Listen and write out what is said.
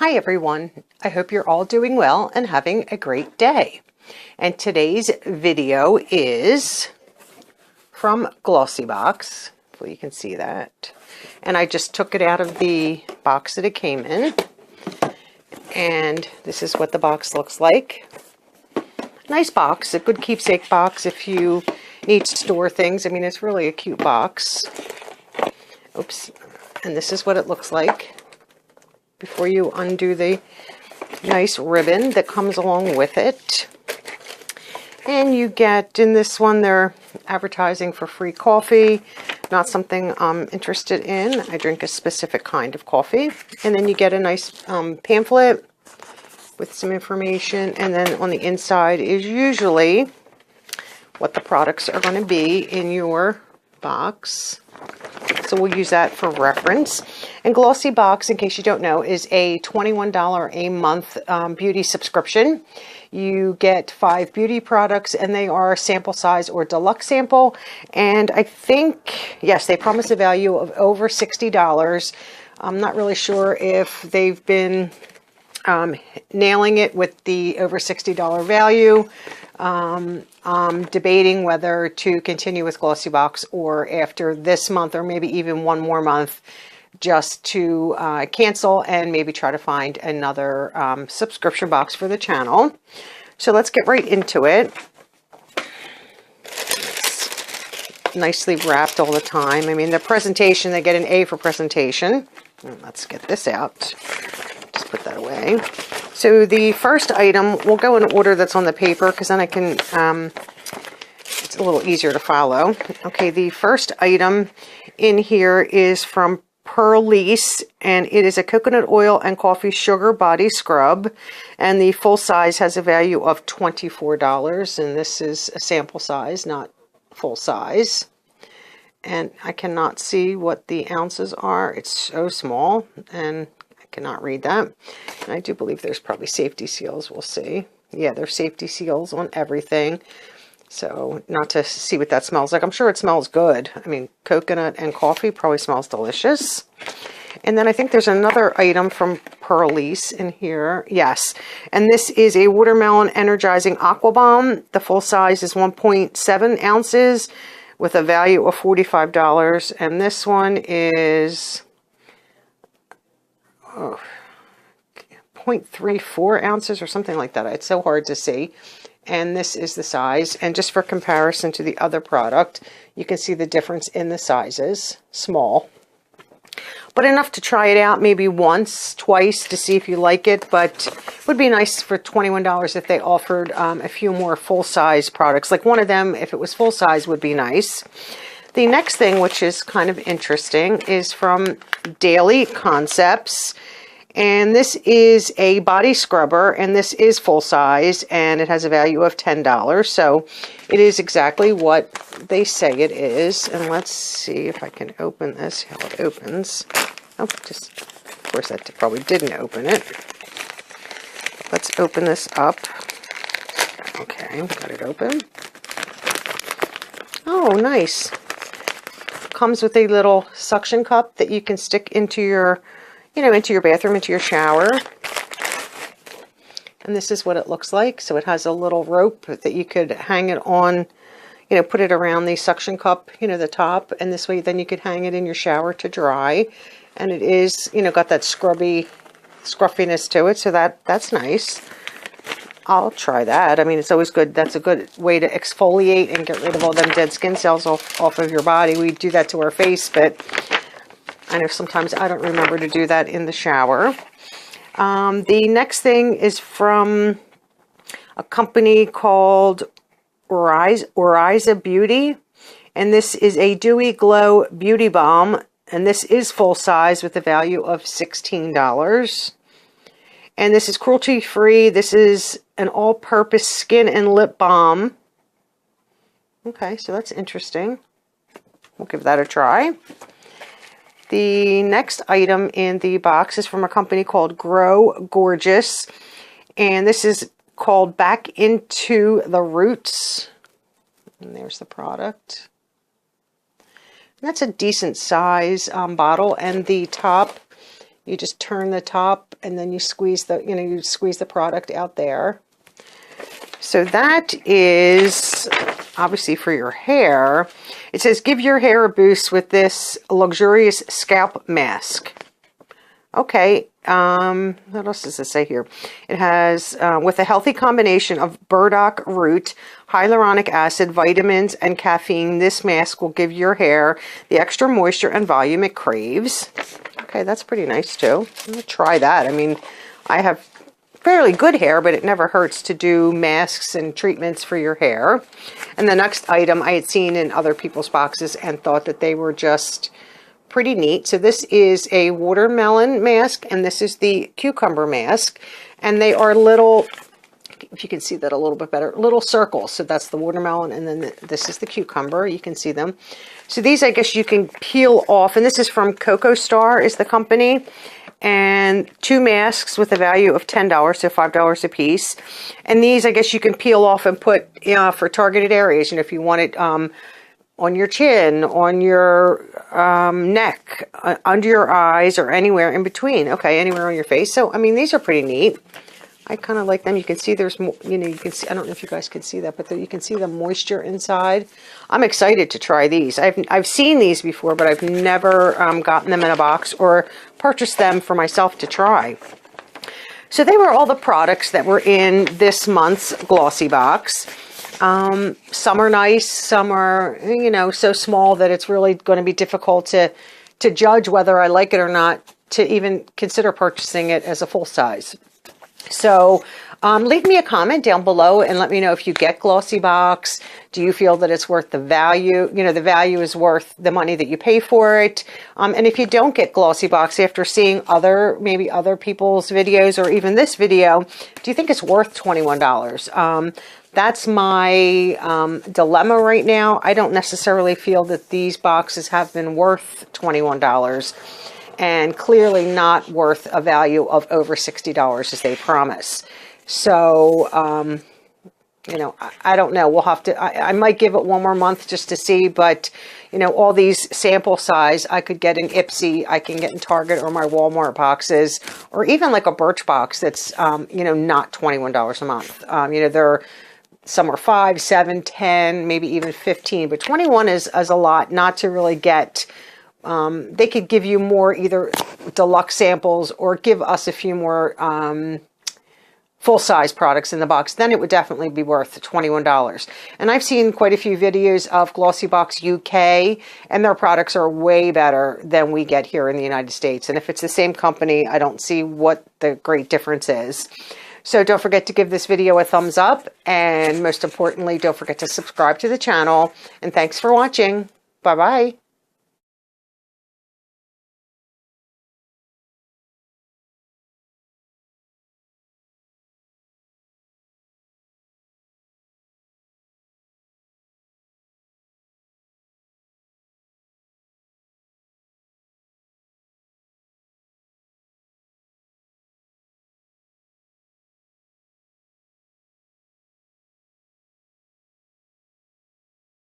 Hi everyone, I hope you're all doing well and having a great day. And today's video is from Glossy Box, hopefully you can see that. And I just took it out of the box that it came in. And this is what the box looks like. Nice box, a good keepsake box if you need to store things. I mean, it's really a cute box. Oops. And this is what it looks like before you undo the nice ribbon that comes along with it. And you get, in this one, they're advertising for free coffee. Not something I'm interested in. I drink a specific kind of coffee. And then you get a nice pamphlet with some information. And then on the inside is usually what the products are going to be in your box. So we'll use that for reference. And Glossy Box, in case you don't know, is a $21 a month beauty subscription. You get 5 beauty products and they are sample size or deluxe sample. And I think, yes, they promise a value of over $60. I'm not really sure if they've been nailing it with the over $60 value. I'm debating whether to continue with Glossy Box or after this month or maybe even one more month just to cancel and maybe try to find another subscription box for the channel. So let's get right into it. It's nicely wrapped all the time. I mean, the presentation, they get an A for presentation. Let's get this out. Just put that away. So the first item, we'll go in order that's on the paper because then I can, it's a little easier to follow. Okay, the first item in here is from Purlisse, and it is a coconut oil and coffee sugar body scrub, and the full size has a value of $24, and this is a sample size, not full size. And I cannot see what the ounces are. It's so small, and cannot read that. And I do believe there's probably safety seals. We'll see. Yeah, there's safety seals on everything. So not to see what that smells like. I'm sure it smells good. I mean, coconut and coffee probably smells delicious. And then I think there's another item from Purlisse in here. Yes. And this is a watermelon energizing aqua bomb. The full size is 1.7 ounces with a value of $45. And this one is 0.34 ounces or something like that. It's so hard to see. And this is the size. And just for comparison to the other product, you can see the difference in the sizes. Small. But enough to try it out maybe once, twice to see if you like it. But it would be nice for $21 if they offered a few more full-size products. Like one of them, if it was full-size, would be nice. The next thing, which is kind of interesting, is from Daily Concepts. And this is a body scrubber, and this is full size, and it has a value of $10. So it is exactly what they say it is. And let's see if I can open this, how it opens. Oh, just, of course, that probably didn't open it. Let's open this up. Okay, got it open. Oh, nice. Comes with a little suction cup that you can stick into your, into your bathroom, into your shower. And this is what it looks like. So it has a little rope that you could hang it on, put it around the suction cup, the top. And this way then you could hang it in your shower to dry. And it is, got that scruffiness to it. So that's nice. I'll try that. I mean, it's always good. That's a good way to exfoliate and get rid of all them dead skin cells off of your body. We do that to our face, but I know sometimes I don't remember to do that in the shower. The next thing is from a company called Oriza Beauty, and this is a Dewy Glow Beauty Balm, and this is full size with a value of $16. And this is cruelty-free. This is an all-purpose skin and lip balm. Okay, so that's interesting. We'll give that a try. The next item in the box is from a company called Grow Gorgeous. And this is called Back Into the Roots. And there's the product. And that's a decent size bottle. And the top You just turn the top and then you squeeze the, you squeeze the product out there. So that is obviously for your hair. It says, give your hair a boost with this luxurious scalp mask. Okay, what else does it say here? It has, with a healthy combination of burdock root, hyaluronic acid, vitamins, and caffeine, this mask will give your hair the extra moisture and volume it craves. Okay, that's pretty nice too. I'm going to try that. I mean, I have fairly good hair, but it never hurts to do masks and treatments for your hair. And the next item I had seen in other people's boxes and thought that they were just pretty neat. So this is a watermelon mask, and this is the cucumber mask, and they are little, if you can see that a little bit better, little circles. So that's the watermelon, and then this is the cucumber. You can see them. So these, I guess you can peel off, and this is from Coco Star is the company, and 2 masks with a value of $10, so $5 a piece. And these, I guess you can peel off and put for targeted areas, if you want it on your chin, on your neck, under your eyes, or anywhere in between. Okay, anywhere on your face. So, I mean, these are pretty neat. I kind of like them. You can see there's more, you can see, I don't know if you guys can see that, but you can see the moisture inside. I'm excited to try these. I've seen these before, but I've never gotten them in a box or purchased them for myself to try. So they were all the products that were in this month's Glossy Box. Some are nice, some are, so small that it's really going to be difficult to judge whether I like it or not, to even consider purchasing it as a full size. So leave me a comment down below and let me know if you get Glossy Box. Do you feel that it's worth the value? The value is worth the money that you pay for it. And if you don't get Glossy Box after seeing maybe other people's videos or even this video, do you think it's worth $21? That's my dilemma right now. I don't necessarily feel that these boxes have been worth $21 and clearly not worth a value of over $60 as they promise. So, I don't know. We'll have to, I might give it one more month just to see, but, all these sample size I could get in Ipsy, I can get in Target or my Walmart boxes, or even like a Birchbox that's, not $21 a month. Some are 5, 7, 10, maybe even 15, but 21 is a lot not to really get. They could give you more either deluxe samples or give us a few more full-size products in the box. Then it would definitely be worth $21. And I've seen quite a few videos of Glossy Box UK, and their products are way better than we get here in the United States. And if it's the same company, I don't see what the great difference is. So don't forget to give this video a thumbs up, and most importantly, don't forget to subscribe to the channel. And thanks for watching. Bye-bye.